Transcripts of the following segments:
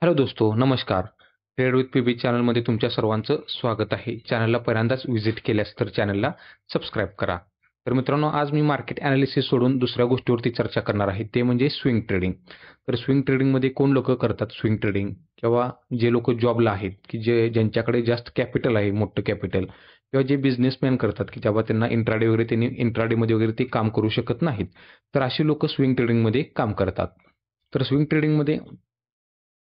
Hello दोस्तो, नमस्कार. Trade with PB चॅनलमध्ये तुमच्या सर्वांचं स्वागत आहे. चॅनलला पहिल्यांदाच व्हिजिट केल्यास तर चॅनलला सबस्क्राईब करा. तर मित्रांनो, आज मी मार्केट ॲनालिसिस सोडून दुसऱ्या गोष्टीवरती चर्चा करणार आहे, ते म्हणजे स्विंग ट्रेडिंग. तर स्विंग ट्रेडिंगमध्ये कोण लोकं करतात स्विंग ट्रेडिंग? किंवा जे लोकं जॉबला आहेत, की ज्यांच्याकडे जास्त कॅपिटल आहे, मोठं कॅपिटल, किंवा जे बिझनेसमॅन करतात, की तेव्हा त्यांना इंट्राडे वगैरे त्यांनी इंट्राडेमध्ये वगैरे ते काम करू शकत नाहीत. तर अशी लोकं स्विंग ट्रेडिंगमध्ये काम करतात. तर स्विंग ट्रेडिंगमध्ये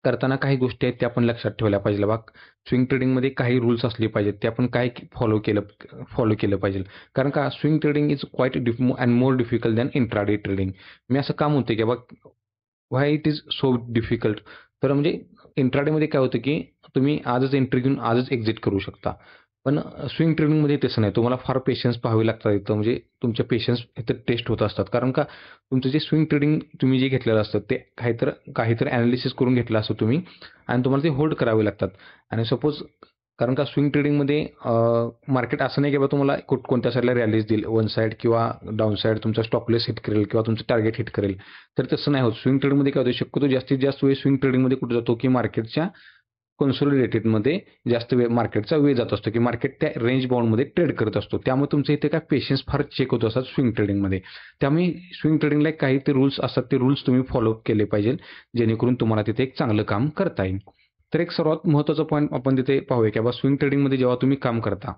करताना काही गोष्टी आहेत त्या आपण लक्षात ठेवल्या पाहिजे. बघा, स्विंग ट्रेडिंगमध्ये काही रूल्स असले पाहिजेत. ते आपण काय फॉलो केलं पाहिजे. कारण का swing trading is quite and more difficult than intraday trading. मी असं का म्हणतोय की बाबा why it is so difficult? तर म्हणजे इंट्राडेमध्ये काय होतं की तुम्ही आजच एंट्री घेऊन आजच एक्झिट करू शकता. पण स्विंग ट्रेडिंगमध्ये तसं नाही. तुम्हाला फार पेशन्स पाहावे लागतात इथं. म्हणजे तुमचे पेशन्स इथं टेस्ट होत असतात. कारण का तुमचं जे स्विंग ट्रेडिंग तुम्ही जे घेतलेलं असतं ते काहीतरी ॲनालिसिस करून घेतलं असतं तुम्ही आणि तुम्हाला ते होल्ड करावे लागतात. आणि सपोज कारण का स्विंग ट्रेडिंगमध्ये मार्केट असं नाही की बाबा तुम्हाला कोणत्या साईडला रॅलीज देईल, वन साईड किंवा डाऊन साईड तुमचा स्टॉपलेस हिट करेल किंवा तुमचं टार्गेट हिट करेल. तर तसं नाही होत. स्विंग ट्रेडिंगमध्ये काय होतं, शक्यतो जास्तीत जास्त वेळ स्विंग ट्रेडिंगमध्ये कुठे जातो की मार्केटच्या कन्सोलिडेटेडमध्ये जास्त वेळ मार्केटचा वेळ जात असतो की मार्केट त्या रेंज बाउंडमध्ये ट्रेड करत असतो. त्यामुळे तुमचं इथे काय पेशन्स फार चेक होत असतात स्विंग ट्रेडिंगमध्ये. त्यामुळे स्विंग ट्रेडिंगला काही ते रूल्स असतात, ते रूल्स तुम्ही फॉलो केले पाहिजे, जेणेकरून तुम्हाला तिथे एक चांगलं काम करता येईल. तर एक सर्वात महत्त्वाचा पॉईंट आपण तिथे पाहूया की बाबा स्विंग ट्रेडिंगमध्ये जेव्हा तुम्ही काम करता,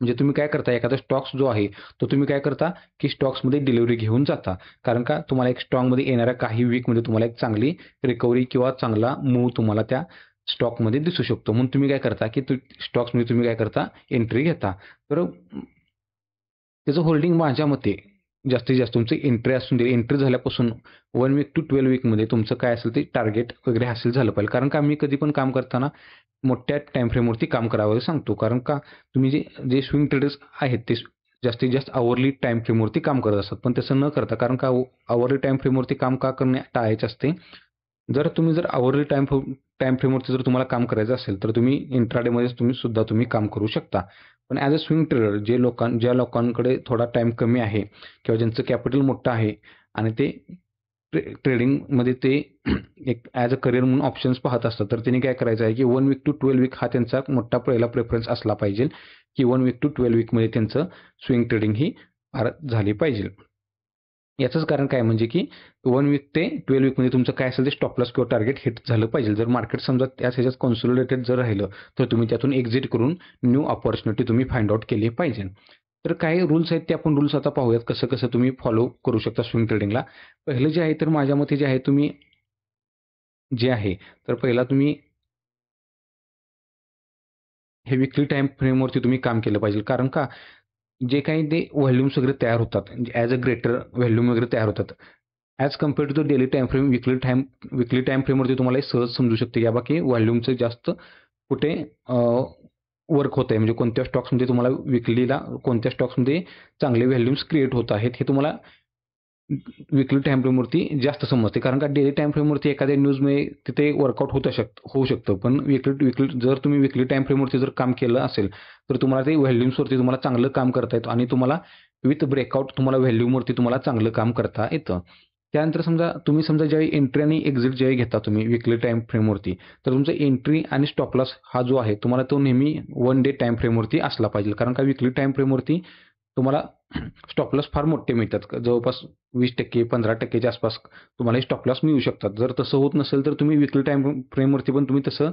म्हणजे तुम्ही काय करता, एखादा स्टॉक्स जो आहे तो तुम्ही काय करता की स्टॉक्समध्ये डिलिव्हरी घेऊन जाता. कारण का तुम्हाला एक स्टॉकमध्ये येणाऱ्या काही वीकमध्ये तुम्हाला एक चांगली रिकव्हरी किंवा चांगला मूव्ह तुम्हाला त्या स्टॉकमध्ये दिसू शकतो. म्हणून तुम्ही काय करता की स्टॉक्समध्ये तुम्ही काय करता, एंट्री घेता. तर त्याचं होल्डिंग माझ्या मते जास्तीत जास्त तुमची एंट्री असून दे, एंट्री झाल्यापासून 1 वीक टू 12 वीकमध्ये तुमचं काय असेल ते टार्गेट वगैरे हासिल झालं पाहिजे. कारण का मी कधी पण काम करताना मोठ्या टाईम फ्रेमवरती काम करावं सांगतो. कारण का तुम्ही जे जे स्विंग ट्रेडर्स आहेत ते जास्तीत जास्त आवरली टाईम फ्रेमवरती काम करत असतात. पण तसं न करता, कारण का आवरली टाईम फ्रेमवरती काम का करणे टाळायचे असते. जर आवरली टाईम फ्रेमवरती जर तुम्हाला काम करायचं असेल, तर तुम्ही इंट्राडेमध्येच तुम्ही काम करू शकता. पण ॲज अ स्विंग ट्रेडर ज्या लोकांकडे थोडा टाईम कमी आहे किंवा ज्यांचं कॅपिटल मोठं आहे आणि ते ट्रेडिंगमध्ये ते एक ॲज अ करिअर म्हणून ऑप्शन्स पाहत असतात, तर त्यांनी काय करायचं आहे की 1 वीक टू 12 वीक हा त्यांचा मोठा पहिला प्रेफरन्स असला पाहिजे की 1 वीक टू 12 वीकमध्ये त्यांचं स्विंग ट्रेडिंग ही फार झाली पाहिजे. याचंच कारण काय म्हणजे की 1 वीक ते 12 वीकमध्ये तुमचं काय असेल ते स्टॉप लॉस किंवा टार्गेट हिट झालं पाहिजे. जर मार्केट समजा त्याच ह्याच्यात कन्सोलिडेटेड जर राहिलं, तर तुम्ही त्यातून एक्झिट करून न्यू अपॉर्च्युनिटी तुम्ही फाइंड आउट केली पाहिजे. तर काही रूल्स आहेत ते आपण रूल्स आता पाहूयात, कसं तुम्ही फॉलो करू शकता स्विंग ट्रेडिंगला. पहिलं जे आहे तर माझ्या मते जे आहे तुम्ही जे आहे तर पहिला तुम्ही हे विकली टाईम फ्रेमवरती तुम्ही काम केलं पाहिजे. कारण का जे काही ते व्हॉल्यूम्स वगैरे तयार होतात, ॲज अ ग्रेटर व्हॉल्यूम वगैरे तयार होतात. As compare to the daily time frame, weekly time फ्रेमवरती तुम्हाला हे सहज समजू शकते की बाबा की व्हॉल्यूमचं जास्त कुठे वर्क होत आहे. म्हणजे कोणत्या स्टॉक्समध्ये तुम्हाला विकलीला कोणत्या स्टॉक्समध्ये चांगले व्हॅल्यूम्स क्रिएट होत आहेत, हे तुम्हाला विकली टाईम फ्रेमवरती जास्त समजते. कारण का डेली टाईम फ्रेमवरती एखाद्या न्यूजमध्ये तिथे वर्कआउट होऊ शकतं. पण जर तुम्ही विकली टाईम फ्रेमवरती जर काम केलं असेल, तर तुम्हाला ते व्हॅल्यूम्सवरती तुम्हाला चांगलं काम करता येतं आणि तुम्हाला विथ ब्रेकआउट तुम्हाला व्हॅल्यूमवरती तुम्हाला चांगलं काम करता येतं. त्यानंतर समजा ज्यावेळी एंट्री आणि एक्झिट ज्यावेळी घेता तुम्ही विकली टाईम फ्रेमवरती, तर तुमचं एंट्री आणि स्टॉप लॉस हा जो आहे तुम्हाला तो नेहमी 1 डे टाईम फ्रेमवरती असला पाहिजे. कारण का विकली टाईम फ्रेमवरती तुम्हाला स्टॉप लॉस फार मोठे मिळतात. जवळपास 20% 15%च्या आसपास तुम्हाला स्टॉप लॉस मिळू शकतात. जर तसं होत नसेल, तर तुम्ही विकली टाईम फ्रेमवरती पण तुम्ही तसं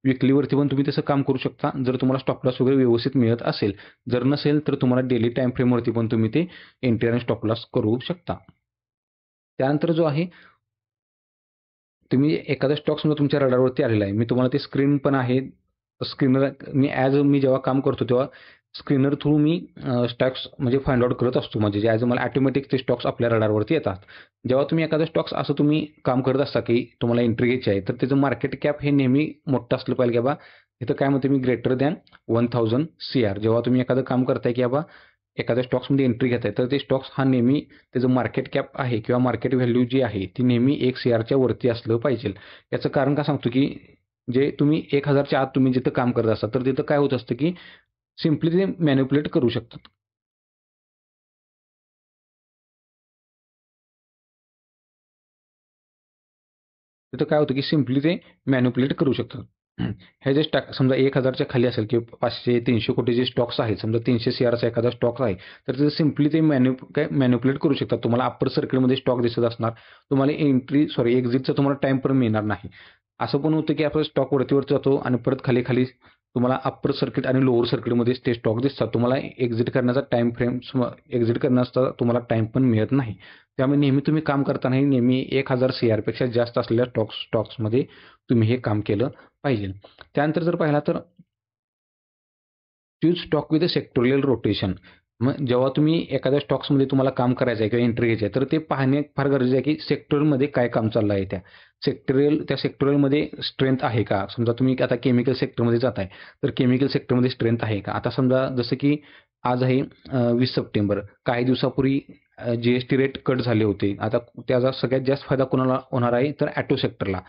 विकलीवरती पण तुम्ही तसं काम करू शकता, जर तुम्हाला स्टॉप लॉस वगैरे व्यवस्थित मिळत असेल. जर नसेल, तर तुम्हाला डेली टाईम फ्रेमवरती पण तुम्ही ते एंट्री आणि स्टॉप लॉस करू शकता. त्यानंतर जो आहे तुम्ही एखादा स्टॉक समजा तुमच्या रडारवरती आलेला आहे. मी तुम्हाला ते स्क्रीन पण आहे. स्क्रीनर मी जेव्हा काम करतो तेव्हा स्क्रीनर थ्रू मी स्टॉक्स म्हणजे फाइंड आउट करत असतो. म्हणजे जे मला ऑटोमॅटिक ते स्टॉक्स आपल्या रडारवरती येतात. जेव्हा तुम्ही एखादा स्टॉक्स असं तुम्ही काम करत असता, की तुम्हाला एंट्री घ्यायची आहे, तर त्याचं मार्केट कॅप हे नेहमी मोठं असलं पाहिजे, की बाबा इथं काय म्हणतो मी ग्रेटर दॅन 1000 CR. जेव्हा तुम्ही एखादं काम करताय, की बाबा एखाद्या स्टॉक्समध्ये एंट्री घेताय, तर ते स्टॉक्स हा नेहमी त्याचं मार्केट कॅप आहे किंवा मार्केट व्हॅल्यू जी आहे ती नेहमी 1 CRच्या वरती असलं पाहिजे. याचं कारण का सांगतो, की जे तुम्ही 1000च्या आत तुम्ही जिथं काम करत असता, तर तिथं काय होत असतं, की सिम्पली ते मॅनिप्युलेट करू शकतात. तिथं काय होतं की सिम्पली ते मॅनिप्युलेट करू शकतात. हे जे स्टॉक समजा 1000च्या खाली असेल किंवा 500-300 कोटीचे स्टॉक्स आहेत, समजा 300 शेअरचा एखादा स्टॉक आहे, तर तिथं सिम्पली ते मॅनिप्युलेट करू शकतात. तुम्हाला अप्पर सर्कलमध्ये स्टॉक दिसत असणार. तुम्हाला एक्झिटचा तुम्हाला टाईम पण मिळणार नाही. असं पण होतं की आपला स्टॉक वरती जातो आणि परत खाली तुम्हाला अप्पर सर्किट आणि लोअर सर्किटमध्ये ते स्टॉक दिसतात. तुम्हाला एक्झिट करण्याचा टाईम फ्रेम एक्झिट करण्याचा तुम्हाला टाईम पण मिळत नाही. त्यामुळे नेहमी तुम्ही काम करताना नेहमी 1000 शेअरपेक्षा जास्त असलेल्या स्टॉक्समध्ये तुम्ही हे काम केलं पाहिजे. त्यानंतर जर पाहिला तर choose stock with a sectoral rotation. मग जेव्हा तुम्ही एखाद्या स्टॉक्समध्ये तुम्हाला काम करायचं आहे किंवा एंट्री घ्यायची आहे, तर ते पाहणे फार गरजेचं आहे की सेक्टरमध्ये काय काम चाललं आहे त्या सेक्टोरियलमध्ये स्ट्रेंथ आहे का? समजा तुम्ही आता केमिकल सेक्टरमध्ये जाताय, तर केमिकल सेक्टरमध्ये स्ट्रेंथ आहे का? आता समजा जसं की आज आहे 20 सप्टेंबर. काही दिवसापूर्वी जी-एस-टी रेट कट झाले होते. आता त्याचा सगळ्यात जास्त फायदा कोणाला होणार आहे? तर ऑटो सेक्टरला.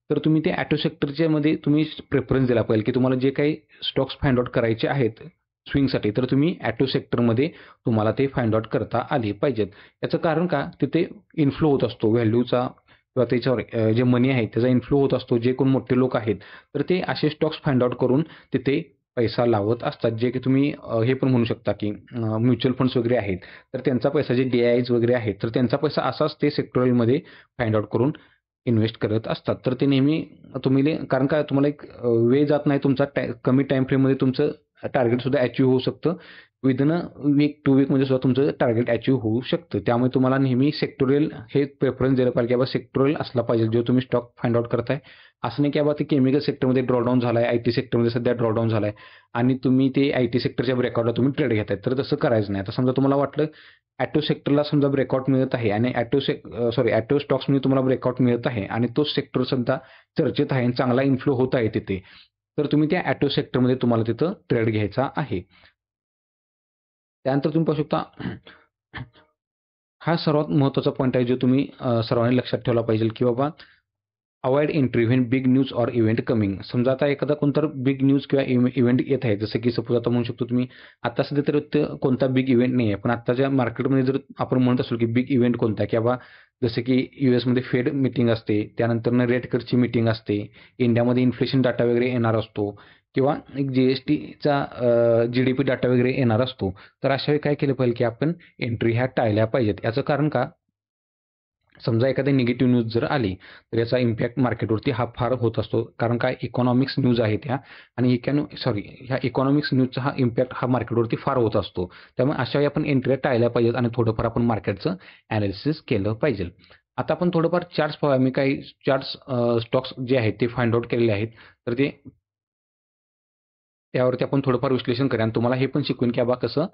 तर तुम्ही ते ऑटो सेक्टरच्या मध्ये तुम्ही प्रेफरन्स दिला पाहिजे की तुम्हाला जे काही स्टॉक्स फाइंड आउट करायचे आहेत स्विंगसाठी, तर तुम्ही ऑटो सेक्टरमध्ये तुम्हाला ते फाइंड आउट करता आले पाहिजेत. याचं कारण का? तिथे इन्फ्लो होत असतो व्हॅल्यूचा किंवा त्याच्यावर जे मनी आहे त्याचा इन्फ्लो होत असतो. जे कोण मोठे लोक आहेत, तर ते असे स्टॉक्स फाइंड आउट करून तिथे पैसा लावत असतात. जे की तुम्ही हे पण म्हणू शकता की म्युच्युअल फंड्स वगैरे आहेत, तर त्यांचा पैसा जे डी-आयज वगैरे आहेत, तर त्यांचा पैसा असाच ते सेक्टोरियलमध्ये फाइंड आउट करून इन्व्हेस्ट करत असतात. तर ते नेहमी कारण काय तुम्हाला एक वेळ जात नाही तुमचा कमी टाईम फ्रेममध्ये तुमचं टार्गेट सुद्धा अचीव्ह होऊ शकतं. विदिन अ वीक, 2 वीकमध्ये सुद्धा तुमचं टार्गेट अचीव्ह होऊ शकतं. त्यामुळे तुम्हाला नेहमी सेक्टोरियल हे प्रेफरन्स दिलं पाहिजे की बाबा सेक्टोरियल असला पाहिजे जो तुम्ही स्टॉक फाइंड आउट करताय. असं नाही की बाबा ते केमिकल सेक्टरमध्ये ड्रॉडाऊन झालाय, आय-टी सेक्टरमध्ये सध्या ड्रॉडाऊन झालाय आणि तुम्ही ते आय-टी सेक्टरच्या ब्रेकआउटला तुम्ही ट्रेड घेताय. तर तसं करायचं नाही. आता समजा तुम्हाला वाटलं ऑटो सेक्टरला समजा ब्रेकआउट मिळत आहे आणि ऑटो स्टॉक्समध्ये तुम्हाला ब्रेकआउट मिळत आहे आणि तोच सेक्टर सध्या चर्चेत आहे आणि चांगला इन्फ्लो होत आहे तिथे. तर तुम्ही त्या ऑटो सेक्टरमध्ये तुम्हाला तिथं ट्रेड घ्यायचा आहे. त्यानंतर तुम्ही पाहू शकता हा सर्वात महत्त्वाचा पॉईंट आहे जो तुम्ही सर्वांनी लक्षात ठेवला पाहिजे की बाबा avoid entry when big news or event coming. समजा आता एखादा कोणता बिग न्यूज किंवा इव्हेंट येत आहे, जसं की सपोज आता म्हणू शकतो तुम्ही आता सध्या तर कोणता बिग इव्हेंट नाही आहे, पण आत्ताच्या मार्केटमध्ये जर आपण म्हणत असू की बिग इव्हेंट कोणता की बाबा जसं की यूएसमध्ये फेड मीटिंग असते, त्यानंतर रेट कटची मीटिंग असते, इंडियामध्ये इन्फ्लेशन डाटा वगैरे येणार असतो किंवा एक जीएसटीचा जीडीपी डाटा वगैरे येणार असतो. तर अशा वेळी काय केलं पाहिजे की आपण एंट्री ह्या टाळल्या पाहिजेत. याचं कारण का? समजा एखादी निगेटिव्ह न्यूज जर आली, तर याचा इम्पॅक्ट मार्केटवरती हा फार होत असतो. कारण काय इकॉनॉमिक्स न्यूज आहेत ह्या आणि ह्या इकॉनॉमिक्स न्यूजचा हा इम्पॅक्ट हा मार्केटवरती फार होत असतो. त्यामुळे अशा वेळी आपण एंट्री टाळल्या पाहिजेत आणि थोडंफार आपण मार्केटचं ॲनालिसिस केलं पाहिजे. आता आपण थोडंफार चार्ट्स पाहूया. मी काही चार्ट्स स्टॉक्स जे आहेत ते फाइंड आउट केलेले आहेत. तर त्यावरती आपण थोडंफार विश्लेषण करूया आणि तुम्हाला हे पण शिकवून की बाबा कसं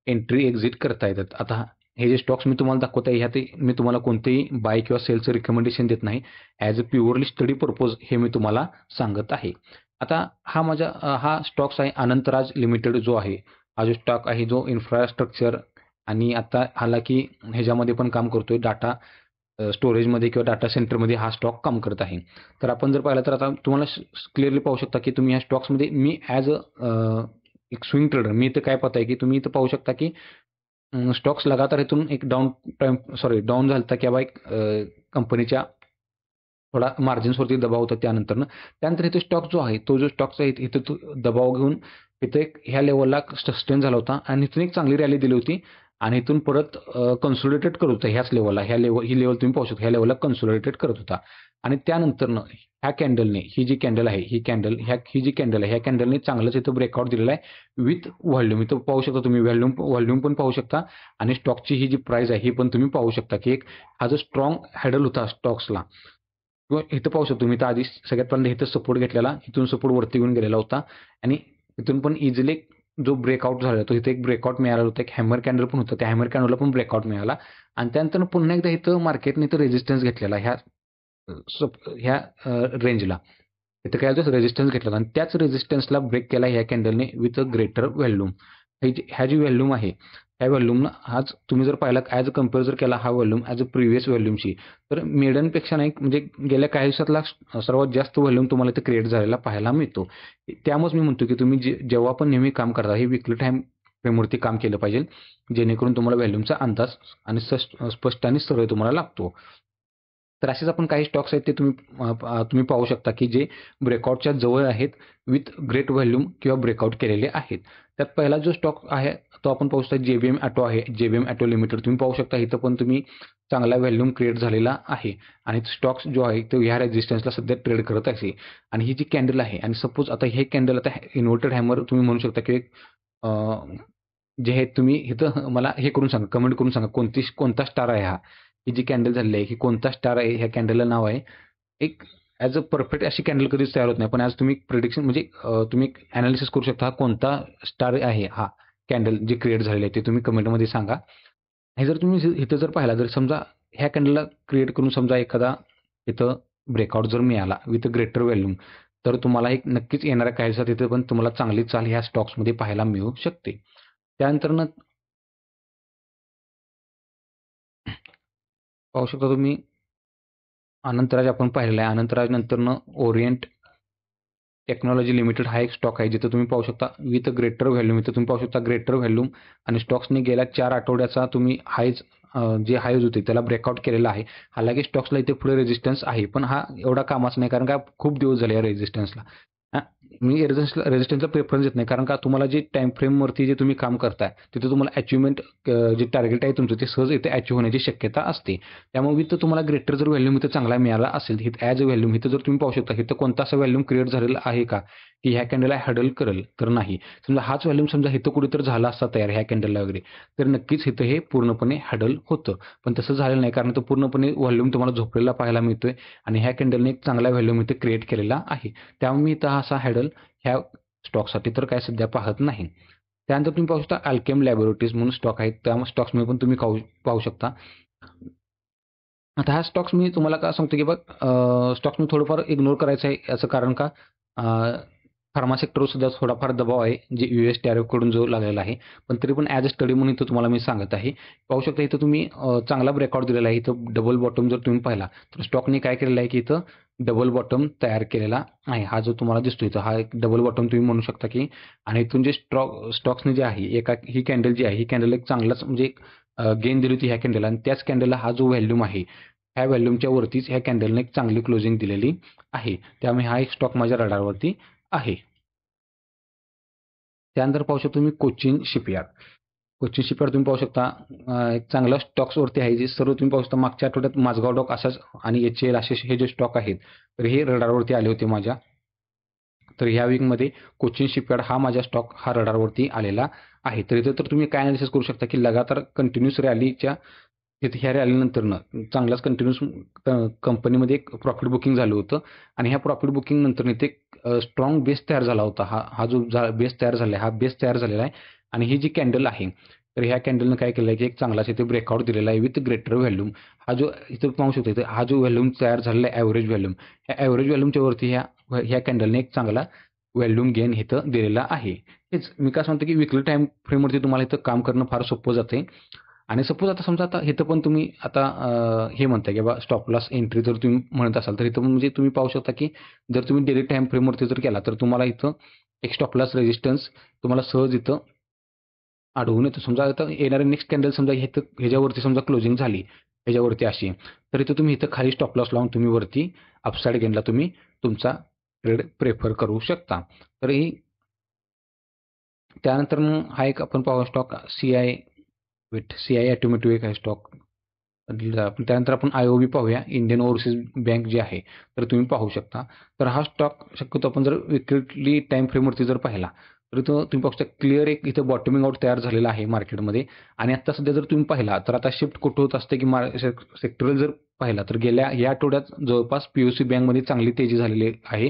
एंट्री एक्झिट करता येतात. आता हे जे स्टॉक्स मी तुम्हाला दाखवत आहे, ह्यात मी तुम्हाला कोणतेही बाय किंवा सेलचं रिकमेंडेशन देत नाही. As a purely study purpose हे मी तुम्हाला सांगत आहे. आता हा स्टॉक्स आहे अनंतराज लिमिटेड जो आहे. हा जो स्टॉक आहे जो इन्फ्रास्ट्रक्चर आणि आता हालाकी ह्याच्यामध्ये पण काम करतोय डाटा स्टोरेजमध्ये किंवा डाटा सेंटरमध्ये हा स्टॉक काम करत आहे. तर आपण जर पाहिलं तर आता तुम्हाला क्लिअरली पाहू शकता की तुम्ही ह्या स्टॉक्समध्ये मी ॲज अ एक स्विंग ट्रेडर मी इथं काय पाहताय की तुम्ही इथं पाहू शकता की स्टॉक्स लगातार इथून एक डाऊन झालता की बाबा एक कंपनीच्या थोडा मार्जिन्सवरती दबाव होता त्यानंतर इथे स्टॉक जो आहे, तो जो स्टॉकचा इथे तो दबाव घेऊन इथे एक ह्या लेव्हलला सस्टेन झाला होता आणि इथून एक चांगली रॅली दिली होती आणि इथून परत कन्सोलिडेटेड करत होता ह्याच लेव्हलला. ही लेव्हल तुम्ही पाहू शकता. ह्या लेव्हलला कन्सोलिडेटेड करत होता आणि त्यानंतरनं ह्या कॅन्डलने ही जी कॅन्डल आहे, ही जी कॅन्डल आहे, ह्या कॅन्डलने चांगलंच इथं ब्रेकआउट दिलेला आहे विथ व्हॉल्यूम. इथं पाहू शकता तुम्ही व्हॉल्यूम पण पाहू शकता आणि स्टॉकची ही जी प्राइस आहे, ही पण तुम्ही पाहू शकता की हा जो स्ट्रॉंग हॅडल होता स्टॉक्सला किंवा इथं पाहू शकतो तुम्ही तर आधी सगळ्यात पहिल्यांदा इथं सपोर्ट घेतलेला, इथून सपोर्ट वरती घेऊन गेलेला होता आणि इथून पण इझिली जो ब्रेकआउट झाला तो इथे एक ब्रेकआउट मिळाला होता. एक हॅमर कॅन्डल पण होतं. त्या हॅमर कॅन्डलला पण ब्रेकआउट मिळाला आणि त्यानंतर पुन्हा एकदा इथं मार्केटने इथं रेझिस्टन्स घेतलेला ह्या रेंजला. इथं काय होतं रेझिस्टन्स घेतला आणि त्याच रेझिस्टन्सला ब्रेक केला ह्या कॅन्डलने विथ अ ग्रेटर व्हॉल्यूम. ह्या जी व्हॉल्यूम आहे, ह्या व्हॉल्यूमनं आज तुम्ही जर पाहिला ॲज अ कंपेअर जर केला हा व्हॉल्यूम ॲज अ प्रिव्हियस व्हॉल्यूमशी, तर मेडनपेक्षा नाही म्हणजे गेल्या काही दिवसातला सर्वात जास्त व्हॉल्यूम तुम्हाला इथे क्रिएट झालेला पाहायला मिळतो. त्यामुळेच मी म्हणतो की तुम्ही जेव्हा पण नेहमी काम करता हे विकली टाईम फ्रेमवरती काम केलं पाहिजे, जेणेकरून तुम्हाला व्हॉल्यूमचा अंदाज आणि स्पष्ट आणि सरळ तुम्हाला लागतो. तर असेच आपण काही स्टॉक्स आहेत ते तुम्ही पाहू शकता की जे ब्रेकआउटच्या जवळ आहेत विथ ग्रेट व्हॉल्यूम किंवा ब्रेकआउट केलेले आहेत. त्यात पहिला जो स्टॉक आहे तो आपण पाहू शकता जेबीएम ऑटो आहे. जेबीएम ऑटो लिमिटेड तुम्ही पाहू शकता इथं पण तुम्ही चांगला व्हॉल्यूम क्रिएट झालेला आहे आणि स्टॉक्स जो आहे तो ह्या रेजिस्टन्सला सध्या ट्रेड करत आहे. आणि ही जी कॅन्डल आहे आणि सपोज आता हे कॅन्डल आता इन्व्हर्टेड हॅमर तुम्ही म्हणू शकता की जे हे तुम्ही इथं मला हे करून सांगा, कमेंट करून सांगा कोणता स्टार आहे हा. ही जी कॅन्डल झालेली आहे ही कोणता स्टार आहे, ह्या कॅन्डलला नाव आहे. एक ॲज अ परफेक्ट अशी कॅन्डल कधीच तयार होत नाही, पण आज तुम्ही प्रिडिक्शन म्हणजे तुम्ही ॲनालिसिस करू शकता कोणता स्टार आहे हा कॅन्डल जे क्रिएट झालेले आहे ते तुम्ही कमेंटमध्ये सांगा. हे जर तुम्ही इथं जर पाहिला जर समजा ह्या कॅन्डलला क्रिएट करून समजा एखादा इथं ब्रेकआउट जर मिळाला विथ ग्रेटर व्हॅल्यूम तर तुम्हाला एक नक्कीच येणाऱ्या काही दिवसात इथं पण तुम्हाला चांगली चाल ह्या स्टॉक्समध्ये पाहायला मिळू शकते. त्यानंतर पाहू शकता तुम्ही अनंतराज आपण पाहिलेला आहे. अनंतराज नंतरनं ओरिएंट टेक्नॉलॉजी लिमिटेड हा एक स्टॉक आहे जिथं तुम्ही पाहू शकता विथ ग्रेटर व्हॅल्यूम. इथं तुम्ही पाहू शकता ग्रेटर व्हॅल्यूम आणि स्टॉक्सने गेल्या 4 आठवड्याचा तुम्ही जे हायज होते त्याला ब्रेकआउट केलेला आहे. हालाकी स्टॉक्सला इथे पुढे रेजिस्टन्स आहे, पण हा एवढा कामाचा नाही कारण का खूप दिवस झाले या रेजिस्टन्सला. मी रेजिस्टन्सला प्रेफरन्स देत नाही कारण का तुम्हाला जे टाइम फ्रेमवरती जे तुम्ही काम करताय तिथे तुम्हाला अचिव्हमेंट जे टार्गेट आहे तुमचं ते सहज इथे अचीव्ह होण्याची शक्यता असते. त्यामुळे विथ तुम्हाला ग्रेटर जर व्हॅल्यूम इथं चांगला मिळाला असेल इथं ॲज अ व्हॅल्यूम इथं जर तुम्ही पाहू शकता इथं कोणता असा व्हॅल्यूम क्रिएट झालेला आहे का की ह्या कॅन्डलला हॅडल करेल, तर नाही. समजा हाच व्हॅल्यूम समजा इथं कुठेतरी झाला असता तयार ह्या कॅन्डलला वगैरे तर नक्कीच इथं हे पूर्णपणे हॅडल होतं, पण तसं झालेलं नाही कारण तो पूर्णपणे व्हॉल्यूम तुम्हाला झोपलेला पाहायला मिळतोय आणि ह्या कॅन्डलने एक चांगला व्हॅल्यूम इथे क्रिएट केलेला आहे. त्यामुळे मी इथं असा हॅडल ह्या स्टॉकसाठी तर काय सध्या पाहत नाही. त्यानंतर तुम्ही पाहू शकता अल्केम लॅबोरेटरीज म्हणून स्टॉक आहेत, त्या स्टॉक्समध्ये पण तुम्ही पाहू शकता. आता हा स्टॉक्स मी तुम्हाला का सांगतो की बघ स्टॉक्स मी थोडंफार इग्नोर करायचं आहे याचं कारण का फार्मा सेक्टरवर सुद्धा थोडाफार दबाव आहे जे US टॅरिफकडून जो लागलेला आहे, पण तरी पण ॲज अ स्टडी म्हणून इथं तुम्हाला मी सांगत आहे. पाहू शकता इथं तुम्ही चांगला ब्रेकआउट दिलेला आहे. इथं डबल बॉटम जर तुम्ही पाहिला तर स्टॉकने काय केलेलं आहे की इथं डबल बॉटम तयार केलेला आहे. हा जो तुम्हाला दिसतो इथं हा एक डबल बॉटम तुम्ही म्हणू शकता की आणि इथून जे स्टॉक्सने जे आहे ही कॅन्डल जी आहे ही कॅन्डल एक चांगलाच म्हणजे गेन दिली होती ह्या कॅन्डलला आणि त्याच कॅन्डलला हा जो व्हॅल्यूम आहे ह्या व्हॅल्यूमच्या वरतीच ह्या कॅन्डलने एक चांगली क्लोजिंग दिलेली आहे. त्यामुळे हा एक स्टॉक माझ्या रडारवरती आहे. त्यानंतर पाहू शकतो तुम्ही कोचिन शिपयार्ड. कोचिन शिपयार्ड तुम्ही पाहू शकता एक चांगला स्टॉक्सवरती आहे जे सर्व तुम्ही पाहू शकता मागच्या आठवड्यात माझगाव डॉक असाच आणि HCL असे हे जे स्टॉक आहेत तर हे रडारवरती आले होते माझ्या. तर ह्या वीकमध्ये कोचिन शिपयार्ड हा माझा स्टॉक हा रडारवरती आलेला आहे. तर इथं तर तुम्ही काय अनालिसिस करू शकता की लगातार कंटिन्यूस रॅलीच्या तिथे ह्या रॅलीनंतरनं चांगलाच कंटिन्यूस कंपनीमध्ये एक प्रॉफिट बुकिंग झालं होतं आणि ह्या प्रॉफिट बुकिंग नंतर इथे स्ट्रॉंग बेस तयार झाला होता. हा जो बेस तयार झाला आहे हा बेस तयार झालेला आहे आणि ही जी कॅन्डल आहे तर ह्या कॅन्डलनं काय केलं आहे की एक चांगलाच इथे ब्रेकआउट दिलेला आहे विथ ग्रेटर व्हॅल्यूम. हा जो इथं पाहू शकतो इथे हा जो व्हॅल्यूम तयार झालेला आहे ॲव्हरेज व्हॅल्यूम ह्या ॲव्हरेज व्हॅल्यूमच्या वरती ह्या कॅन्डलने एक चांगला व्हॅल्यूम गेन इथं दिलेला आहे. हेच मी काय सांगतो की विकली टाईम फ्रेमवरती तुम्हाला इथं काम करणं फार सोपं जाते. आणि सपोज आता समजा आता इथं पण तुम्ही आता हे म्हणताय की बाबा स्टॉप लॉस एंट्री जर तुम्ही म्हणत असाल तर इथं पण म्हणजे तुम्ही पाहू शकता की जर तुम्ही डेली टाईम फ्रेमवरती जर केला तर तुम्हाला इथं एक स्टॉप लॉस रेजिस्टन्स तुम्हाला सहज इथं आढळून येतो. समजा आता येणारे नेक्स्ट कॅन्डल समजा इथं ह्याच्यावरती समजा क्लोजिंग झाली ह्याच्यावरती अशी तर इथं तुम्ही इथं खाली स्टॉप लॉस लावून तुम्ही वरती अपसाईड गेनला तुम्ही तुमचा ट्रेड प्रेफर करू शकता. तर ही त्यानंतर हा एक आपण पाहू स्टॉक CI ऑटोमॅटिव्ह एक आहे स्टॉक. त्यानंतर आपण IOB पाहूया इंडियन ओव्हरसीज बँक जी आहे तर तुम्ही पाहू शकता. तर हा स्टॉक शक्यतो आपण जर विकली टाईम फ्रेमवरती जर पाहिला तर इथं तुम्ही पाहू शकता क्लिअर एक इथं बॉटमिंग आउट तयार झालेला आहे मार्केटमध्ये आणि आता सध्या जर तुम्ही पाहिला तर आता शिफ्ट कुठं होत असते की सेक्टरल जर पाहिला तर गेल्या या आठवड्यात जवळपास POC बँकमध्ये चांगली तेजी झालेली आहे.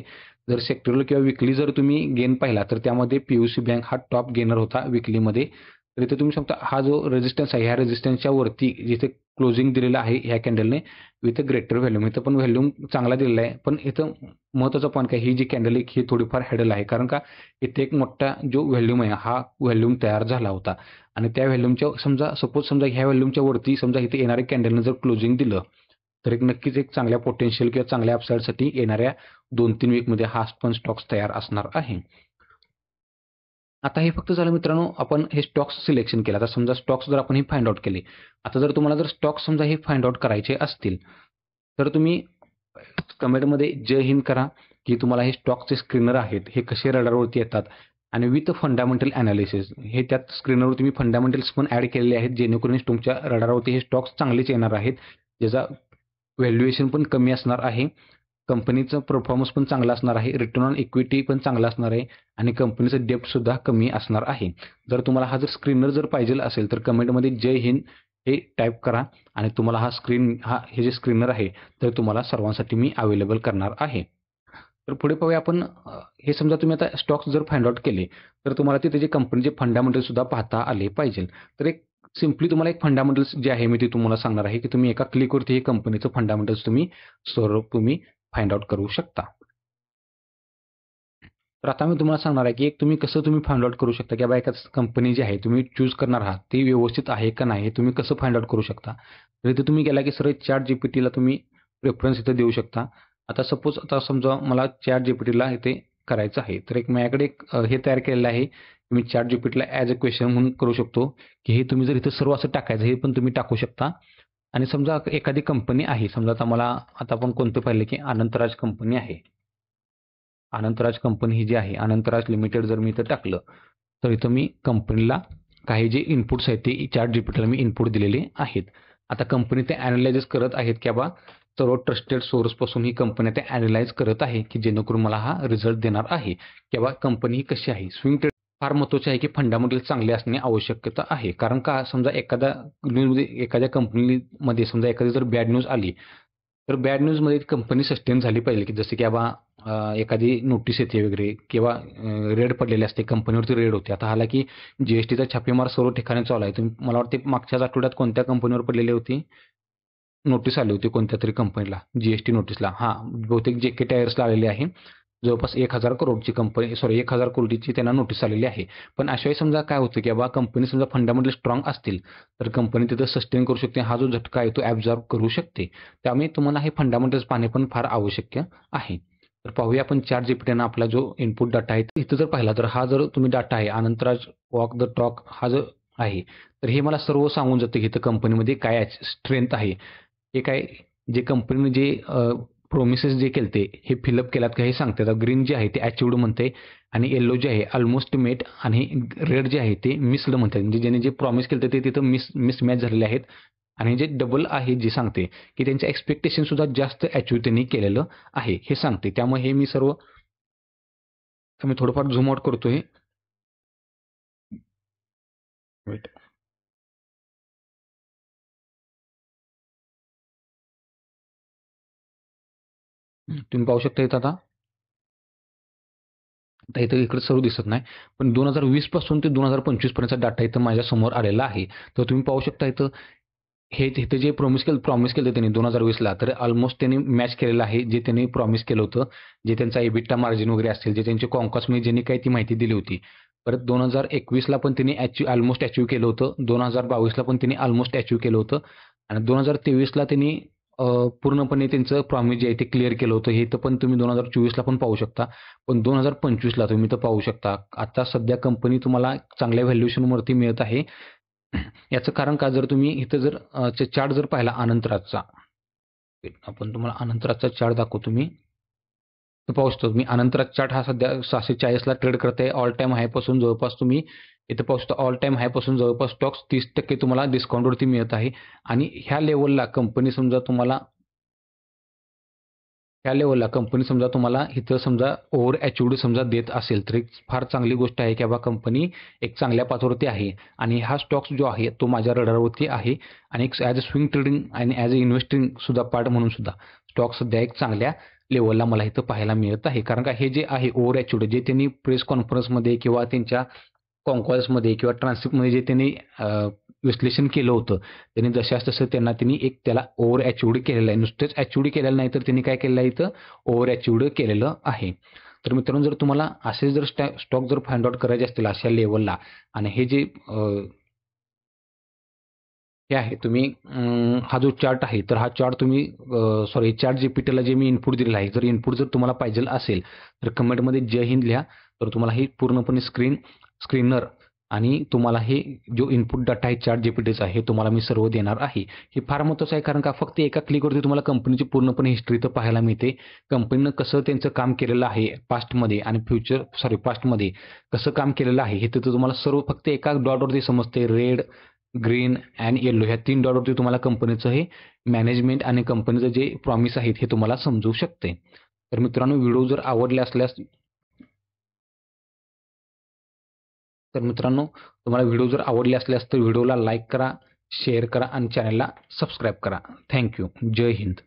जर सेक्टरल किंवा विकली जर तुम्ही गेन पाहिला तर त्यामध्ये POC बँक हा टॉप गेनर होता विकलीमध्ये. तर इथे तुम्ही शकता हा जो रेजिस्टन्स आहे ह्या रेजिस्टन्सच्या वरती जिथे क्लोजिंग दिलेलं आहे ह्या कॅन्डलने विथ ग्रेटर व्हॅल्यूम. इथं पण व्हॅल्यूम चांगला दिलेला आहे, पण इथं महत्त्वाचा पॉईंट काय ही जी कॅन्डल आहे ही थोडीफार हॅडल आहे कारण का इथे एक मोठा जो व्हॅल्यूम आहे हा व्हॅल्यूम तयार झाला होता आणि त्या व्हॅल्यूमच्या समजा ह्या व्हॅल्यूमच्या वरती समजा इथे येणाऱ्या कॅन्डलनं जर क्लोजिंग दिलं तर एक नक्कीच एक चांगल्या पोटेन्शियल किंवा चांगल्या अपसाईडसाठी येणाऱ्या 2-3 वीकमध्ये हा पण स्टॉक्स तयार असणार आहे. आता हे फक्त झालं मित्रांनो आपण हे स्टॉक्स सिलेक्शन केलं. आता समजा स्टॉक्स जर आपण हे फाइंड आउट केले. आता जर तुम्हाला जर स्टॉक्स समजा हे फाइंड आउट करायचे असतील तर तुम्ही कमेंटमध्ये जय हिंद करा, की तुम्हाला हे स्टॉकचे स्क्रीनर आहेत, हे कसे रडारवरती येतात आणि विथ फंडामेंटल ॲनालिसिस हे त्यात स्क्रीनरवर तुम्ही फंडामेंटल्स पण ॲड केलेले आहेत, जेणेकरून तुमच्या रडारवरती हे स्टॉक्स चांगलेच येणार आहेत, ज्याचा व्हॅल्युएशन पण कमी असणार आहे, कंपनीचं परफॉर्मन्स पण चांगला असणार आहे, रिटर्न ऑन इक्विटी पण चांगला असणार आहे आणि कंपनीचं डेप्टसुद्धा कमी असणार आहे. जर तुम्हाला हा जर स्क्रीनर जर पाहिजे असेल तर कमेंटमध्ये जय हिंद हे टाईप करा आणि तुम्हाला हे जे स्क्रीनर आहे तर तुम्हाला सर्वांसाठी मी अवेलेबल करणार आहे. तर पुढे पाहूया आपण हे समजा तुम्ही आता स्टॉक्स जर फाइंड आउट केले तर तुम्हाला ते त्याचे कंपनीचे फंडामेंटल्स सुद्धा पाहता आले पाहिजे. तर एक सिम्पली तुम्हाला एक फंडामेंटल्स जे आहे मी ते तुम्हाला सांगणार आहे, की तुम्ही एका क्लिकवरती हे कंपनीचं फंडामेंटल्स तुम्ही फाइंड आउट करू शकता. तर आता मी तुम्हाला सांगणार आहे, की एक तुम्ही फाइंड आउट करू शकता, की बाबा एखादी कंपनी जी आहे तुम्ही चूज करणार आहात ती व्यवस्थित आहे का नाही हे तुम्ही कसं फाइंड आउट करू शकता. तर इथे तुम्ही गेला की सरळ ChatGPTला तुम्ही प्रेफरन्स इथे देऊ शकता. आता सपोज आता समजा मला ChatGPTला इथे करायचं आहे. तर माझ्याकडे हे तयार केलेलं आहे. मी ChatGPTला ॲज अ क्वेश्चन म्हणून करू शकतो, की हे तुम्ही जर इथं सर्व असं टाकायचं हे पण तुम्ही टाकू शकता. आणि समजा एखादी कंपनी आहे, समजा आता आपण कोणतं पाहिलं, की अनंतराज कंपनी आहे. अनंतराज कंपनी ही जी आहे, अनंतराज लिमिटेड जर मी इथं टाकलं, तर इथं मी कंपनीला काही जे इनपुट्स आहेत ते ChatGPTला मी इनपुट दिलेले आहेत. आता कंपनी ते ॲनालायझ करत आहेत, की बाबा सर्व ट्रस्टेड सोर्सपासून ही कंपनी ते ॲनालाइज करत आहे, की जेणेकरून मला हा रिझल्ट देणार आहे, की बाबा कंपनी ही कशी आहे. स्विंग ट्रेड फार महत्त्वाचे आहे, की फंडामेंटल चांगले असणे आवश्यकता आहे. कारण का समजा एखाद्या कंपनीमध्ये समजा एखादी जर बॅड न्यूज आली, तर बॅड न्यूजमध्ये कंपनी सस्टेन झाली पाहिजे, की जसं की बाबा एखादी नोटीस येते वगैरे किंवा रेड पडलेले असते, कंपनीवरती रेड होते. आता हालाकी GSTचा छापेमार सर्व ठिकाणी चालू आहे. मला वाटते मागच्याच आठवड्यात कोणत्या कंपनीवर पडलेली होती? नोटीस आली होती कोणत्यातरी कंपनीला, GST नोटीसला. हां, बहुतेक JK टायर्सला आलेली आहे. जवळपास 1,000 करोडची कंपनी 1,000 कोटीची त्यांना नोटीस आलेली आहे. पण अशावेळी समजा काय होतं, की बाबा कंपनी समजा फंडामेंटल स्ट्रॉंग असतील, तर कंपनी तिथं सस्टेन करू शकते. हा जो झटका आहे तो ॲब्झॉर्ब करू शकते. त्यामुळे तुम्हाला हे फंडामेंटल्स पाहणे पण फार आवश्यक आहे. तर पाहूया आपण ChatGPTनं आपला जो इनपुट डाटा आहे, इथं जर पाहिला तर हा जर तुम्ही डाटा आहे, आनंतराज वॉक द टॉक हा जो आहे, तर हे मला सर्व सांगून जातं, की इथं कंपनीमध्ये काय स्ट्रेंथ आहे. हे काय जे कंपनीने जे प्रोमिसेस जे केलते हे फिलअप केलात का हे सांगते. आता ग्रीन जे आहे ते अचिव्हड म्हणते आणि येलो जे आहे ऑलमोस्ट मेट आणि रेड जे आहे ते मिस्ड म्हणतात. म्हणजे ज्याने जे प्रॉमिस केलं ते तिथं मिसमॅच झालेले आहेत आणि जे डबल आहे जे सांगते, की त्यांच्या एक्स्पेक्टेशन सुद्धा जास्त अचिव्ह त्यांनी केलेलं आहे हे सांगते. त्यामुळे हे मी थोडंफार झूम आउट करतोय. वेट. तुम्ही पाहू शकता इथं आता इथं इकडे सर्व दिसत नाही. पण 2020 पासून ते 2025 पर्यंतचा डाटा इथं माझ्यासमोर आलेला आहे. तर तुम्ही पाहू शकता इथं इथं जे प्रॉमिस केलं त्यांनी 2020ला तर ऑलमोस्ट त्यांनी मॅच केलेलं आहे. जे त्यांनी प्रॉमिस केलं होतं. जे त्यांचा EBITDA मार्जिन वगैरे असेल, जे त्यांचे कॉन्कॉसमध्ये ज्यांनी काही ती माहिती दिली होती. परत 2021ला पण त्यांनी ऑलमोस्ट अचीव्ह केलं होतं. 2022ला पण त्यांनी ऑलमोस्ट अचीव्ह केलं होतं आणि 2023ला त्यांनी पूर्णपणे त्यांचं प्रॉमिस जे आहे ते क्लिअर केलं होतं. हे तर पण तुम्ही 2024ला पण पाहू शकता. पण 2025ला तुम्ही तर पाहू शकता. आता सध्या कंपनी तुम्हाला चांगल्या व्हॅल्युएशनवरती मिळत आहे. याचं कारण का जर तुम्ही इथं चार्ट जर पाहिला अनंतराजचा, आपण तुम्हाला अनंतराजचा चार्ट दाखवतो मी. तर पाहू शकतो तुम्ही अनंतराज चार्ट हा सध्या 640ला ट्रेड करत आहे. ऑल टाईम हायपासून जवळपास तुम्ही इथं पाहू शकता ऑल टाईम हायपासून जवळपास स्टॉक्स 30% तुम्हाला डिस्काउंटवरती मिळत आहे आणि ह्या लेव्हलला कंपनी समजा तुम्हाला इथं समजा ओव्हर अचिव्हड समजा देत असेल तर एक फार चांगली गोष्ट आहे, की बाबा कंपनी एक चांगल्या पाथवरती आहे आणि हा स्टॉक्स जो आहे तो माझ्या रडारवरती आहे आणि एक ॲज अ स्विंग ट्रेडिंग आणि ॲज अ इन्व्हेस्टिंग सुद्धा पार्ट म्हणून सुद्धा स्टॉक सध्या एक चांगल्या लेवलला मला इथं पाहायला मिळत आहे. कारण का हे जे आहे ओव्हर अचिव्हड जे त्यांनी प्रेस कॉन्फरन्समध्ये किंवा त्यांच्या कॉन्कॉल्समध्ये किंवा ट्रान्स्क्रिप्टमध्ये जे त्यांनी विश्लेषण केलं होतं, त्यांनी जशास तसं त्यांनी एक त्याला ओव्हर अचिव्हड केलेलं आहे. नुसतंच अचिव्हड केलेलं नाही तर त्यांनी काय केलेलं आहे इथं ओव्हर अचिव्हड केलेलं आहे. तर मित्रांनो जर तुम्हाला असे जर स्टॉक जर फाइंड आउट करायचे असतील अशा लेवलला आणि हे जे हे आहे तुम्ही हा जो चार्ट आहे तर हा चार्ट तुम्ही ChatGPTला जे मी इनपुट दिलेलं आहे, जर इनपुट जर तुम्हाला पाहिजे असेल तर कमेंटमध्ये जय हिंद लिहा. तर तुम्हाला ही पूर्णपणे स्क्रीनर आणि तुम्हाला हे जो इनपुट डाटा आहे ChatGPTचा हे तुम्हाला मी सर्व देणार आहे. हे फार महत्त्वाचं आहे कारण का फक्त एका क्लिकवरती तुम्हाला कंपनीची पूर्णपणे हिस्ट्री तर पाहायला मिळते. कंपनीनं कसं त्यांचं काम केलेलं आहे पास्टमध्ये आणि पास्टमध्ये कसं काम केलेलं आहे हे तिथं तुम्हाला सर्व फक्त एका डॉटवरती समजते. रेड, ग्रीन आणि येलो ह्या 3 डॉटवरती तुम्हाला कंपनीचं हे मॅनेजमेंट आणि कंपनीचं जे प्रॉमिस आहेत हे तुम्हाला समजू शकते. तर मित्रांनो तुम्हाला व्हिडिओ जर आवडले असल्यास तर व्हिडिओला लाईक करा, शेअर करा आणि चॅनलला सबस्क्राईब करा. Thank you. जय हिंद.